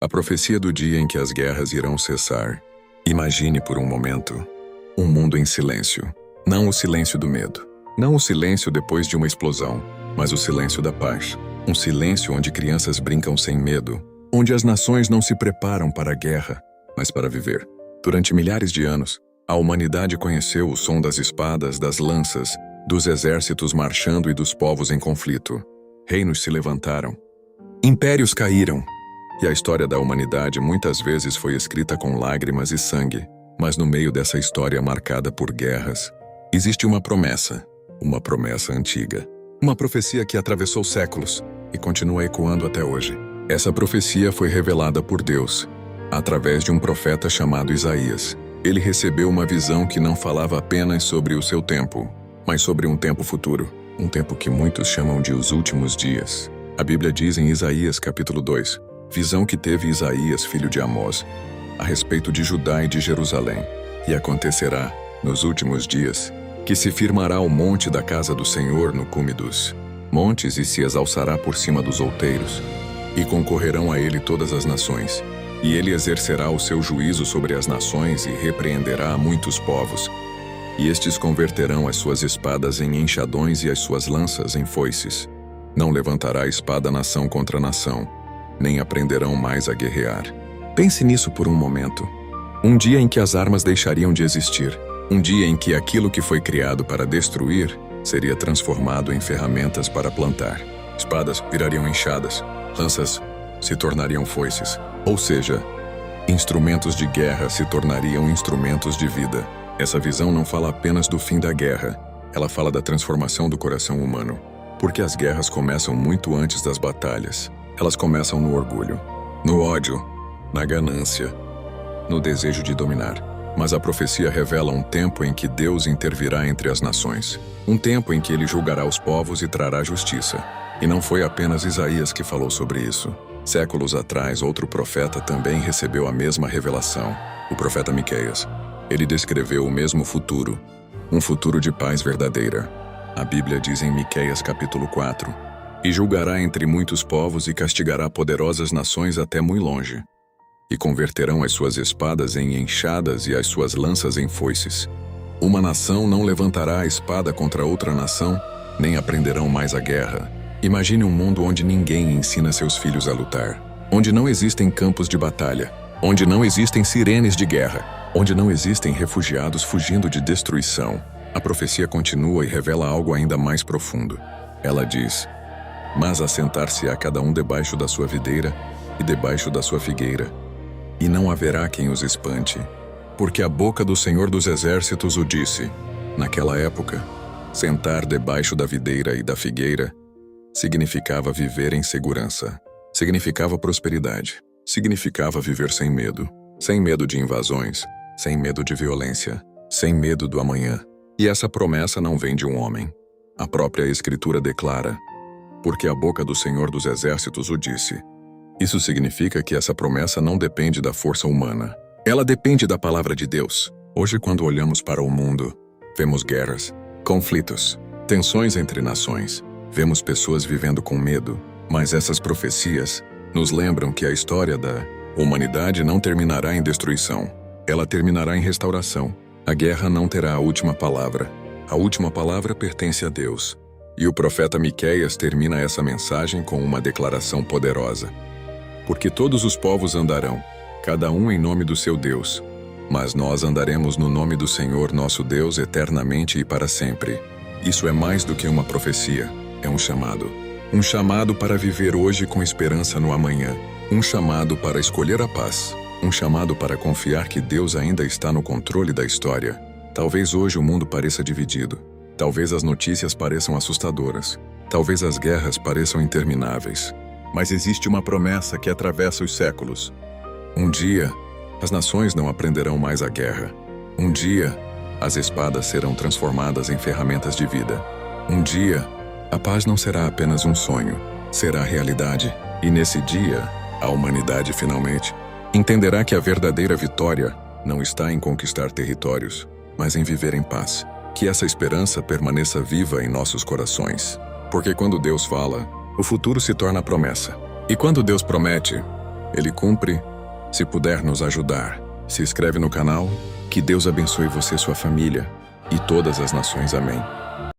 A profecia do dia em que as guerras irão cessar. Imagine por um momento um mundo em silêncio. Não o silêncio do medo. Não o silêncio depois de uma explosão, mas o silêncio da paz. Um silêncio onde crianças brincam sem medo, onde as nações não se preparam para a guerra, mas para viver. Durante milhares de anos, a humanidade conheceu o som das espadas, das lanças, dos exércitos marchando e dos povos em conflito. Reinos se levantaram. Impérios caíram. E a história da humanidade muitas vezes foi escrita com lágrimas e sangue, mas no meio dessa história marcada por guerras, existe uma promessa antiga. Uma profecia que atravessou séculos e continua ecoando até hoje. Essa profecia foi revelada por Deus, através de um profeta chamado Isaías. Ele recebeu uma visão que não falava apenas sobre o seu tempo, mas sobre um tempo futuro, um tempo que muitos chamam de os últimos dias. A Bíblia diz em Isaías capítulo 2, visão que teve Isaías, filho de Amós, a respeito de Judá e de Jerusalém. E acontecerá, nos últimos dias, que se firmará o monte da casa do Senhor no cume dos montes e se exalçará por cima dos outeiros, e concorrerão a ele todas as nações. E ele exercerá o seu juízo sobre as nações e repreenderá a muitos povos. E estes converterão as suas espadas em enxadões e as suas lanças em foices. Não levantará espada nação contra nação, nem aprenderão mais a guerrear. Pense nisso por um momento. Um dia em que as armas deixariam de existir. Um dia em que aquilo que foi criado para destruir seria transformado em ferramentas para plantar. Espadas virariam enxadas, lanças se tornariam foices. Ou seja, instrumentos de guerra se tornariam instrumentos de vida. Essa visão não fala apenas do fim da guerra, ela fala da transformação do coração humano. Porque as guerras começam muito antes das batalhas. Elas começam no orgulho, no ódio, na ganância, no desejo de dominar. Mas a profecia revela um tempo em que Deus intervirá entre as nações. Um tempo em que ele julgará os povos e trará justiça. E não foi apenas Isaías que falou sobre isso. Séculos atrás, outro profeta também recebeu a mesma revelação, o profeta Miqueias. Ele descreveu o mesmo futuro, um futuro de paz verdadeira. A Bíblia diz em Miqueias capítulo 4, e julgará entre muitos povos e castigará poderosas nações até muito longe. E converterão as suas espadas em enxadas e as suas lanças em foices. Uma nação não levantará a espada contra outra nação, nem aprenderão mais a guerra. Imagine um mundo onde ninguém ensina seus filhos a lutar. Onde não existem campos de batalha. Onde não existem sirenes de guerra. Onde não existem refugiados fugindo de destruição. A profecia continua e revela algo ainda mais profundo. Ela diz: mas assentar-se-á cada um debaixo da sua videira e debaixo da sua figueira, e não haverá quem os espante, porque a boca do Senhor dos Exércitos o disse. Naquela época, sentar debaixo da videira e da figueira significava viver em segurança, significava prosperidade, significava viver sem medo de invasões, sem medo de violência, sem medo do amanhã. E essa promessa não vem de um homem. A própria Escritura declara: porque a boca do Senhor dos Exércitos o disse. Isso significa que essa promessa não depende da força humana. Ela depende da palavra de Deus. Hoje, quando olhamos para o mundo, vemos guerras, conflitos, tensões entre nações. Vemos pessoas vivendo com medo. Mas essas profecias nos lembram que a história da humanidade não terminará em destruição. Ela terminará em restauração. A guerra não terá a última palavra. A última palavra pertence a Deus. E o profeta Miqueias termina essa mensagem com uma declaração poderosa. Porque todos os povos andarão, cada um em nome do seu Deus, mas nós andaremos no nome do Senhor nosso Deus eternamente e para sempre. Isso é mais do que uma profecia, é um chamado. Um chamado para viver hoje com esperança no amanhã. Um chamado para escolher a paz. Um chamado para confiar que Deus ainda está no controle da história. Talvez hoje o mundo pareça dividido. Talvez as notícias pareçam assustadoras. Talvez as guerras pareçam intermináveis. Mas existe uma promessa que atravessa os séculos. Um dia, as nações não aprenderão mais a guerra. Um dia, as espadas serão transformadas em ferramentas de vida. Um dia, a paz não será apenas um sonho, será realidade. E nesse dia, a humanidade finalmente entenderá que a verdadeira vitória não está em conquistar territórios, mas em viver em paz. Que essa esperança permaneça viva em nossos corações. Porque quando Deus fala, o futuro se torna promessa. E quando Deus promete, Ele cumpre. Se puder nos ajudar, se inscreve no canal. Que Deus abençoe você e sua família e todas as nações. Amém.